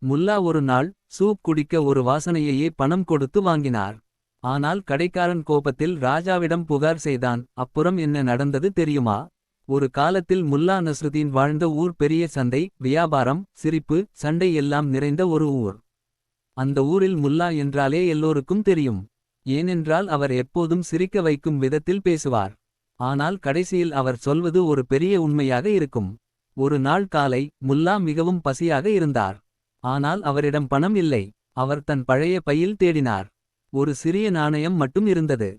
முல்லா ஒரு நாள் சூப் குடிக்க ஒரு வாசனையையே பணம் கொடுத்து வாங்கினார். ஆனால் கடைக்காரன் கோபத்தில் ராஜாவிடம் புகார் செய்தான். அப்புறம் என்ன நடந்தது தெரியுமா? ஒரு காலத்தில் முல்லா நஸ்ருதீன் வாழ்ந்த ஊர் பெரிய சந்தை, வியாபாரம், சிரிப்பு, சண்டை எல்லாம் நிறைந்த ஒரு ஊர். அந்த ஊரில் முல்லா என்றாலே எல்லோருக்கும் தெரியும். ஏனென்றால் அவர் எப்போதும் சிரிக்க வைக்கும் விதத்தில் பேசுவார். ஆனால் கடைசியில் அவர் சொல்வது ஒரு பெரிய உண்மையாக இருக்கும். ஒரு நாள் காலை முல்லா மிகவும் பசியாக இருந்தார். ஆனால் அவரிடம் பணம் இல்லை. அவர் தன் பழைய பையில் தேடினார். ஒரு சிறிய நாணயம் மட்டும் இருந்தது.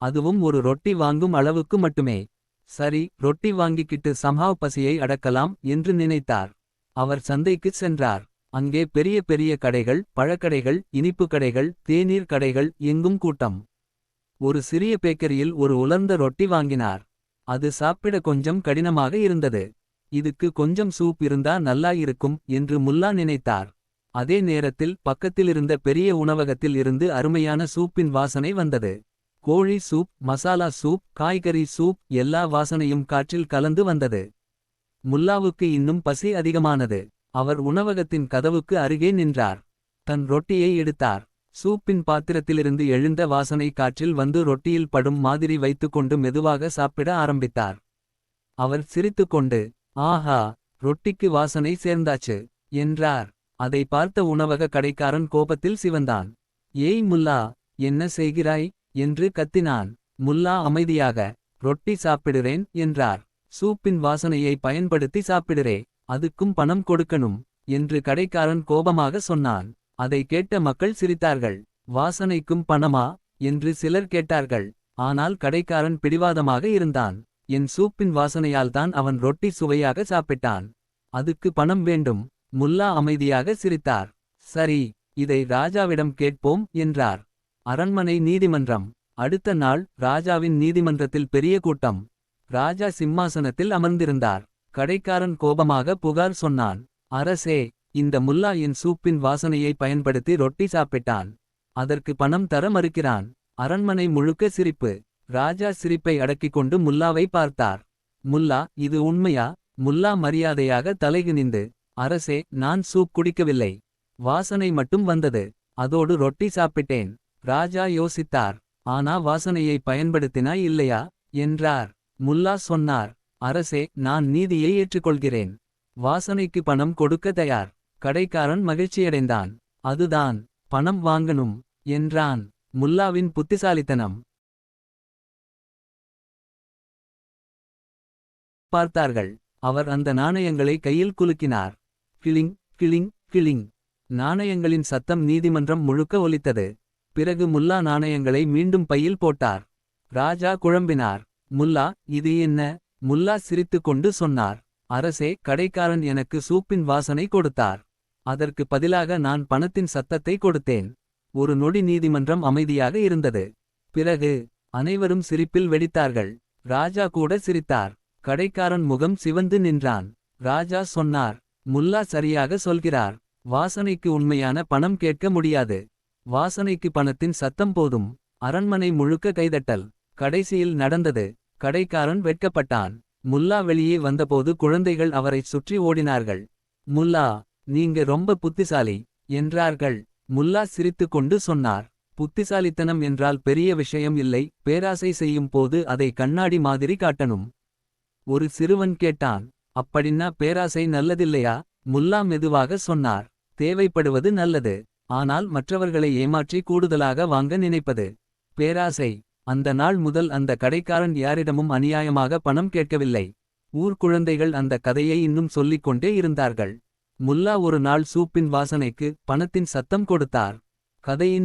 அதுவும் ஒரு ரொட்டி வாங்கும் அளவுக்கு மட்டுமே. சரி, ரொட்டி வாங்கிக்கிட்டு சம்ஹாவ் பசியை அடக்கலாம் என்று நினைத்தார். அவர் சந்தைக்குச் சென்றார். அங்கே பெரிய பெரிய கடைகள், பழக்கடைகள், இனிப்பு கடைகள், தேநீர் கடைகள், எங்கும் கூட்டம். ஒரு சிறிய பேக்கரியில் ஒரு உலர்ந்த ரொட்டி வாங்கினார். அது சாப்பிட கொஞ்சம் கடினமாக இருந்தது. இதுக்கு கொஞ்சம் சூப் இருந்தா நல்லா இருக்கும் என்று முல்லா நினைத்தார். அதே நேரத்தில் பக்கத்திலிருந்த பெரிய உணவகத்தில் இருந்து அருமையான சூப்பின் வாசனை வந்தது. கோழி சூப், மசாலா சூப், காய்கறி சூப், எல்லா வாசனையும் காற்றில் கலந்து வந்தது. முல்லாவுக்கு இன்னும் பசி அதிகமானது. அவர் உணவகத்தின் கதவுக்கு அருகே நின்றார். தன் ரொட்டியை எடுத்தார். சூப்பின் பாத்திரத்திலிருந்து எழுந்த வாசனை காற்றில் வந்து ரொட்டியில் படும் மாதிரி வைத்துக்கொண்டு மெதுவாக சாப்பிட ஆரம்பித்தார். அவர் சிரித்துக்கொண்டு, ஆஹா, ரொட்டிக்கு வாசனை சேர்ந்தாச்சு என்றார். அதை பார்த்த உணவக கடைக்காரன் கோபத்தில் சிவந்தான். ஏய் முல்லா, என்ன செய்கிறாய் என்று கத்தினான். முல்லா அமைதியாக, ரொட்டி சாப்பிடுறேன் என்றார். சூப்பின் வாசனையை பயன்படுத்தி சாப்பிடுறே, அதுக்கும் பணம் கொடுக்கணும் என்று கடைக்காரன் கோபமாக சொன்னான். அதை கேட்ட மக்கள் சிரித்தார்கள். வாசனைக்கும் பணமா என்று சிலர் கேட்டார்கள். ஆனால் கடைக்காரன் பிடிவாதமாக இருந்தான். என் சூப்பின் வாசனையால்தான் அவன் ரொட்டி சுவையாக சாப்பிட்டான். அதுக்கு பணம் வேண்டும். முல்லா அமைதியாக சிரித்தார். சரி, இதை ராஜாவிடம் கேட்போம் என்றார். அரண்மனை நீதிமன்றம். அடுத்த நாள் ராஜாவின் நீதிமன்றத்தில் பெரிய கூட்டம். ராஜா சிம்மாசனத்தில் அமர்ந்திருந்தார். கடைக்காரன் கோபமாக புகார் சொன்னான். அரசே, இந்த முல்லா என் சூப்பின் வாசனையை பயன்படுத்தி ரொட்டி சாப்பிட்டான். அதற்கு பணம் தர மறுக்கிறான். அரண்மனை முழுக்க சிரிப்பு. ராஜா சிரிப்பை அடக்கிக் கொண்டு முல்லாவை பார்த்தார். முல்லா, இது உண்மையா? முல்லா மரியாதையாக தலைகுனிந்து, அரசே, நான் சூப் குடிக்கவில்லை. வாசனை மட்டும் வந்தது. அதோடு ரொட்டி சாப்பிட்டேன். ராஜா யோசித்தார். ஆனா வாசனையை பயன்படுத்தினா இல்லையா என்றார். முல்லா சொன்னார், அரசே, நான் நீதியை ஏற்றுக்கொள்கிறேன். வாசனைக்கு பணம் கொடுக்க தயார். கடைக்காரன் மகிழ்ச்சியடைந்தான். அதுதான், பணம் வாங்கணும் என்றான். முல்லாவின் புத்திசாலித்தனம் பார்த்தார்கள். அவர் அந்த நாணயங்களை கையில் குலுக்கினார். கிளிங் கிளிங் கிளிங். நாணயங்களின் சத்தம் நீதிமன்றம் முழுக்க ஒலித்தது. பிறகு முல்லா நாணயங்களை மீண்டும் பையில் போட்டார். ராஜா குழம்பினார். முல்லா, இது என்ன? முல்லா சிரித்துக்கொண்டு சொன்னார். அரசே, கடைக்காரன் எனக்கு சூப்பின் வாசனை கொடுத்தார். அதற்கு பதிலாக நான் பணத்தின் சத்தத்தை கொடுத்தேன். ஒரு நொடி நீதிமன்றம் அமைதியாக இருந்தது. பிறகு அனைவரும் சிரிப்பில் வெடித்தார்கள். ராஜா கூட சிரித்தார். கடைக்காரன் முகம் சிவந்து நின்றான். ராஜா சொன்னார், முல்லா சரியாக சொல்கிறார். வாசனைக்கு உண்மையான பணம் கேட்க முடியாது. வாசனைக்கு பணத்தின் சத்தம் போதும். அரண்மனை முழுக்க கைதட்டல். கடைசியில் நடந்தது. கடைக்காரன் வெட்கப்பட்டான். முல்லா வெளியே வந்தபோது குழந்தைகள் அவரைச் சுற்றி ஓடினார்கள். முல்லா, நீங்க ரொம்ப புத்திசாலி என்றார்கள். முல்லா சிரித்துக்கொண்டு சொன்னார், புத்திசாலித்தனம் என்றால் பெரிய விஷயம் இல்லை. பேராசை செய்யும் போது அதை கண்ணாடி மாதிரி காட்டணும். ஒரு சிறுவன் கேட்டான், அப்படின்னா பேராசை நல்லதில்லையா? முல்லா மெதுவாக சொன்னார், தேவைப்படுவது நல்லது. ஆனால் மற்றவர்களை ஏமாற்றி கூடுதலாக வாங்க நினைப்பது பேராசை. அந்த நாள் முதல் அந்த கடைக்காரன் யாரிடமும் அநியாயமாக பணம் கேட்கவில்லை. ஊர்க்குழந்தைகள் அந்த கதையை இன்னும் சொல்லிக்கொண்டே இருந்தார்கள். முல்லா ஒரு நாள் சூப்பின் வாசனைக்கு பணத்தின் சத்தம் கொடுத்தார். கதையின்